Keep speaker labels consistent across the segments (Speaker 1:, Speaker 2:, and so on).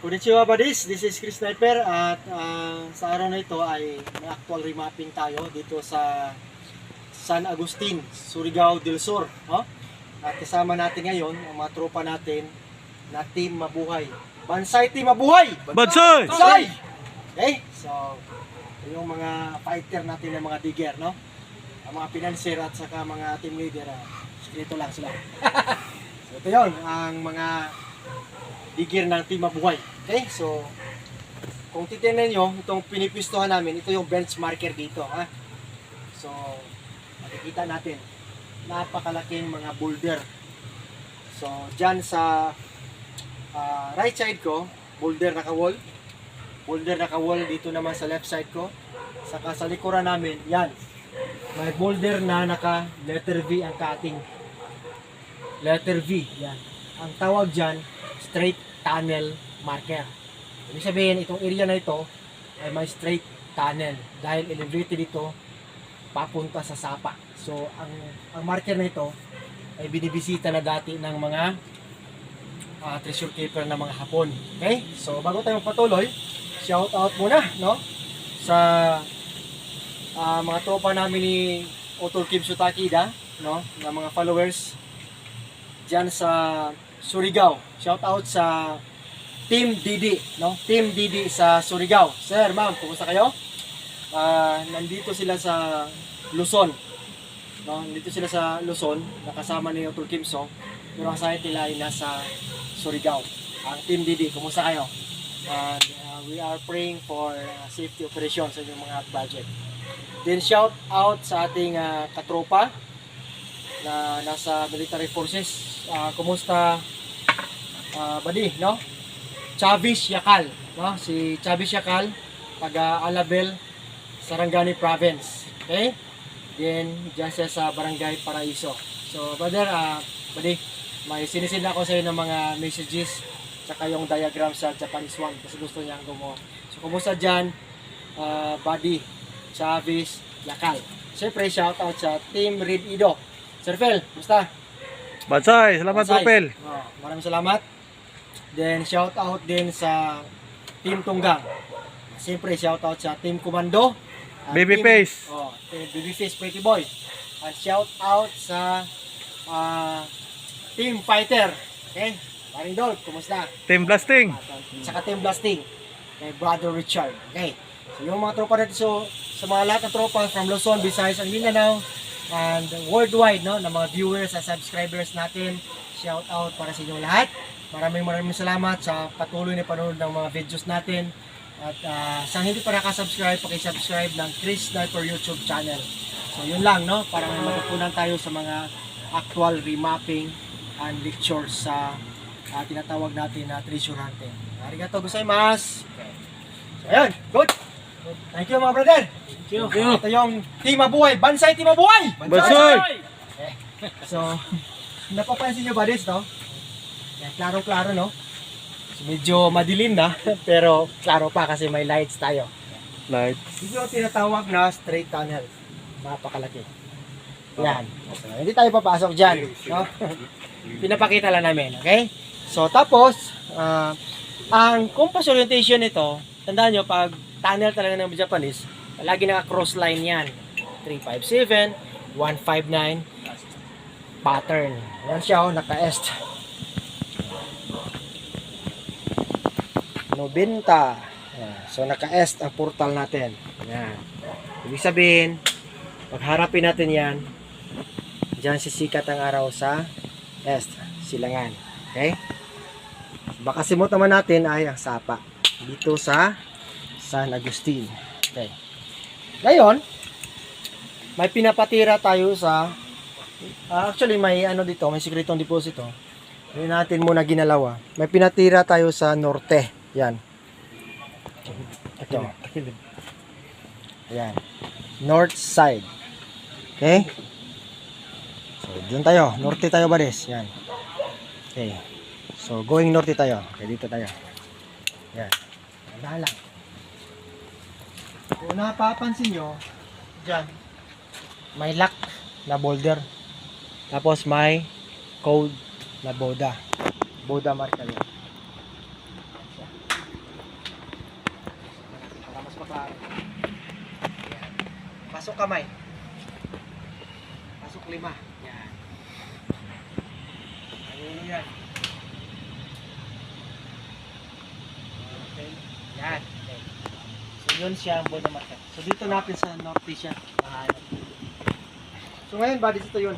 Speaker 1: Konnichiwa buddies, this is Chris Sniper at sa araw na ito ay may actual remapping tayo dito sa San Agustin, Surigao del Sur, no? At kasama natin ngayon ang mga tropa natin na Team Mabuhay. Bansay Team Mabuhay!
Speaker 2: Bansay!
Speaker 1: Bansay! Okay, so yung mga fighter natin ng mga digger, no? Ang mga financier at saka mga team leader, dito lang sila. So ito yun, ang mga digger ng Team Mabuhay. Okay, so kung titignan nyo, itong pinipistuhan namin, ito yung benchmarker dito, ha. So makikita natin, napakalaking mga boulder. So dyan sa right side ko, boulder naka-wall. Boulder naka-wall dito naman sa left side ko. Saka sa likuran namin, yan. May boulder na naka letter V ang cutting. Letter V, yan. Ang tawag dyan, straight tunnel marker. Ibig sabihin, itong area na ito ay may straight tunnel dahil elevated ito papunta sa sapa. So, ang marker na ito ay binibisita na dati ng mga treasure keeper na mga Hapon. Okay? So, bago tayo patuloy, shout out muna, no? Sa mga tropa namin ni Otol Kim Sutakida, no? Na mga followers dyan sa Surigao. Shout out sa Team Didi, no? Team Didi sa Surigao. Sir, ma'am, kumusta kayo? Nandito sila sa Luzon. No? Nandito sila sa Luzon, nakasama ni Otol Kimso. Pero ang site nila ay nasa Surigao. Ang Team Didi, kumusta kayo? We are praying for safety operations sa inyong mga budget. Then shout out sa ating katropa na nasa military forces. Kumusta buddy, no? Chavis Yakal, no? Si Chavis Yakal, taga Alabel, Sarangani Province. Okay? Then diyan siya sa Barangay Paraiso. So, brother, buddy, may sinisid ako sa iyo ng mga messages tsaka yung diagram sa Japanese one kasi gusto niyang gumawa. So, kumusta diyan, buddy, Chavis Yakal. Siyempre, shout out sa Team Red Ido. Sir Phil, kumusta?
Speaker 2: Bansay! Salamat,
Speaker 1: Bansay.
Speaker 2: Tropel!
Speaker 1: Maraming salamat. Then shout out din sa Team Tunggang. Siyempre shout out sa Team Komando.
Speaker 2: Babyface.
Speaker 1: Babyface Pretty Boy. At shout out sa Team Fighter. Okay? Paring Dolph, kumusta?
Speaker 2: Team Blasting.
Speaker 1: Saka Team Blasting. Kay Brother Richard. Okay. So yung mga tropa natin, sa mga lahat ng tropa from Luzon, Visayas, and Mindanao, and worldwide, no, ng mga viewers at subscribers natin, shout out para sa inyong lahat. Maraming salamat sa patuloy na panonood ng mga videos natin. At sa hindi pa nakasubscribe, paki-subscribe ng Chris Sniper YouTube channel. So yun lang, no, para may matutunan tayo sa mga actual remapping and lectures sa tinatawag natin na treasure hunting. Arigatou gozaimasu. Okay. So ayun, good. Thank you mga brother. Thank you. Ito yung Team Mabuhay, Bansay Team Mabuhay.
Speaker 2: Bansay!
Speaker 1: Okay. So, napapansin nyo ba this, no? Klaro-klaro, no? So, medyo madilim na, pero klaro pa kasi may lights tayo.
Speaker 2: Light.
Speaker 1: Ito yung tinatawag na straight tunnel. Napakalaki. Yan. So, hindi tayo papasok dyan, no? Pinapakita lang namin, okay? So, tapos, ang compass orientation nito, tandaan nyo, pag tunnel talaga ng Japanese, lagi naka-cross line yan. 357, 159, pattern. Yan siya, naka-est. 90. So, naka-est ang portal natin. Yan. Ibig sabihin, pagharapin natin yan, dyan sisikat ang araw sa est, silangan. Okay? Baka simot naman natin ay ang sapa. Dito sa San Agustin. Okay. Ngayon, may pinapatira tayo sa actually may ano dito, may sikretong deposito. Hindi natin muna ginalawa. May pinatira tayo sa norte. Yan. Ito. Yan. North side. Okay? So, dyan tayo. Norte tayo, buddies. Yan. Okay. So, going norte tayo. Okay, dito tayo. Yan. Tandaan lang. Kung napapansin nyo, dyan, may lock na boulder. Tapos may code na Boda. Boda marker yan. Para mas maklaro. Yan. Pasok kamay. Pasok 5. Yan. Ano yan? Okay. Yan. Okay. So yun siya ang Boda marker. So dito natin sa norte siya. So ngayon buddies, ito yun.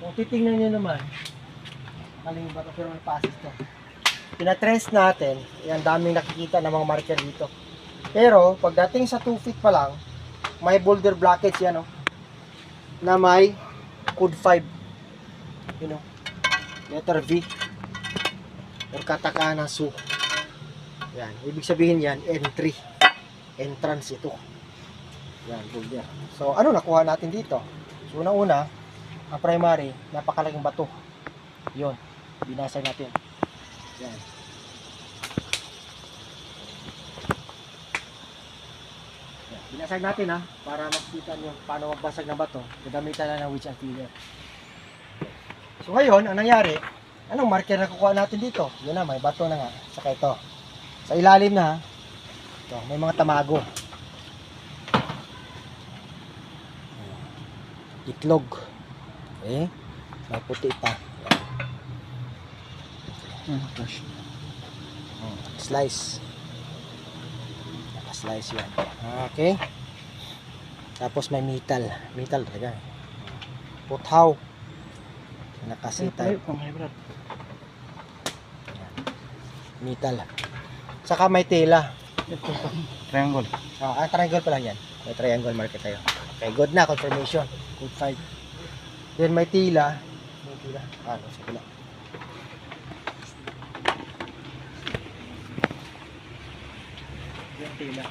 Speaker 1: Kung titingnan nyo naman, maling ba ito pero may passes to. Pinatrace natin, yan daming nakikita ng mga marker dito. Pero pagdating sa 2 feet pa lang, may boulder blockage yan, oh, na may code 5. You know, letter V or katakana su. Yan, ibig sabihin yan, entry. Entrance ito. Yan, boulder. So ano nakuha natin dito? So una-una, ang primary, napakalaking bato. Yun, binasag natin. Yan. Yan. Binasag natin ha, para makita nyo paano magbasag ng bato. Gagamitan na ng wedge and filler. So ngayon, ang nangyari, anong marker na kukuha natin dito? Yun na, may bato na nga. Saka ito. Sa ilalim na, ito, may mga tamago. Itlog. Okay. May puti pa. Slice. Naka-slice yan. Okay. Tapos may metal. Metal talaga. Puthaw. Nakasitay. Metal. Saka may tela.
Speaker 2: Triangle.
Speaker 1: Triangle pa lang yan. May triangle marker tayo. Okay, good na. Confirmation. Good 5. Then may tila. May tila. Sa tila. Yung tila.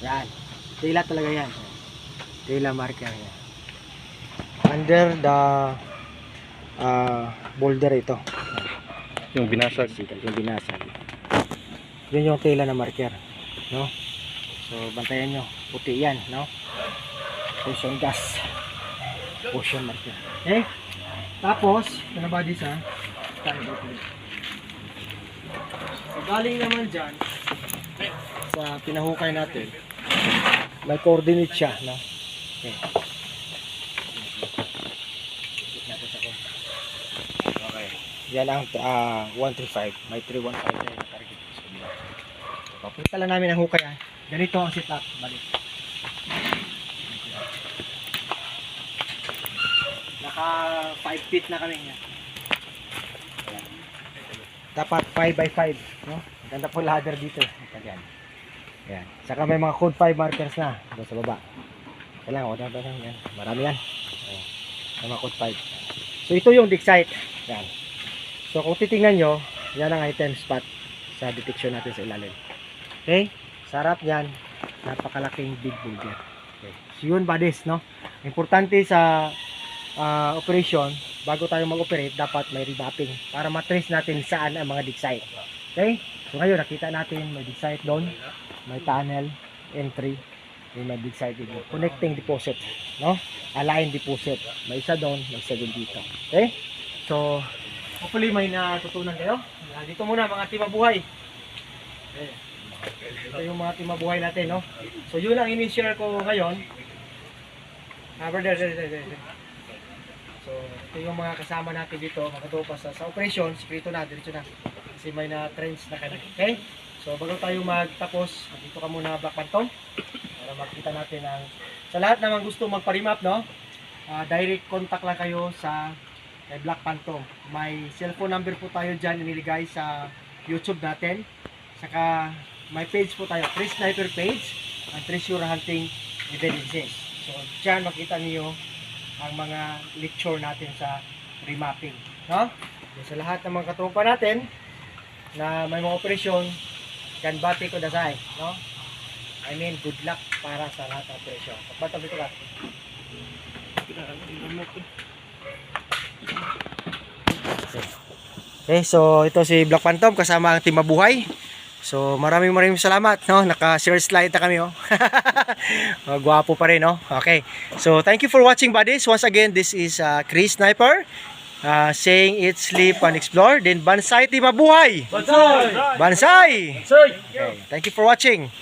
Speaker 1: Yan. Tila talaga yan. Tila marker yan. Under the boulder ito.
Speaker 2: Yung binasag.
Speaker 1: Yung binasag. Yun yung tila na marker. No? So, bantayan nyo. Puti yan. No? Potion gas. Potion marker. Okay? Tapos, ano ba dis ha? So, galing naman dyan sa pinahukay natin, may coordinate siya, no? Okay. Okay. Yan ang 135. May 315 na yung target. Papunta lang namin ang hukay ha. Ganito ang setup. Balik. Naka 5 feet na kami niya. Dapat 5 by 5, no? Ganda po ladder dito. Ayan. Ayan. Saka may mga code 5 markers na doon sa baba. Kailangan, yan. Marami yan. Ayan. May mga code 5. So ito yung dig site. Ayan. So kung titingnan nyo, yan ang item spot sa detection natin sa ilalim. Okay? Sarap yan. Napakalaking big boulder. Okay. So yun buddies, no? Importante sa operation, bago tayo mag-operate, dapat may remapping para matrace natin saan ang mga dig site. Okay? So ngayon, nakita natin may dig site doon, may tunnel, entry, may dig site dito. Connecting deposit, no? Align deposit. May isa doon, may isa din dito. Okay? So, hopefully may natutunan kayo. Dito muna mga timabuhay. Okay. Ito yung mga timabuhay natin, no? So, yun ang in-share ko ngayon. Brother. So, ito yung mga kasama natin dito, mga tropa sa operation, sikreto na, diretso na. Kasi may na-trends na kami. Okay? So, bago tayo magtapos, dito ka muna Black Phantom para makita natin ang sa lahat naman gusto magpa-remap, no? Direct contact lang kayo sa kay Black Phantom. May cellphone number po tayo dyan iniligay sa YouTube natin. Saka may page po tayo, Chris Sniper page and Treasure Hunting Evidences. So, dyan makita niyo ang mga lecture natin sa remapping, no? Sa lahat ng mga katropa natin na may mga operasyon, ganbati ko dasay, no? I mean, good luck para sa lahat ng operasyon. Pagbatang dito ka. Okay, so ito si Black Phantom kasama ang Team Mabuhay. So maraming salamat, no? Naka-share slide na kami, oh. Gwapo pa rin, no? Okay. So thank you for watching, buddies. Once again, this is Chris Sniper. Saying eat, sleep, and explore. Then Bansay Team Mabuhay.
Speaker 3: Bansay!
Speaker 1: Bansay!
Speaker 3: Bansay!
Speaker 1: Okay. Thank you for watching.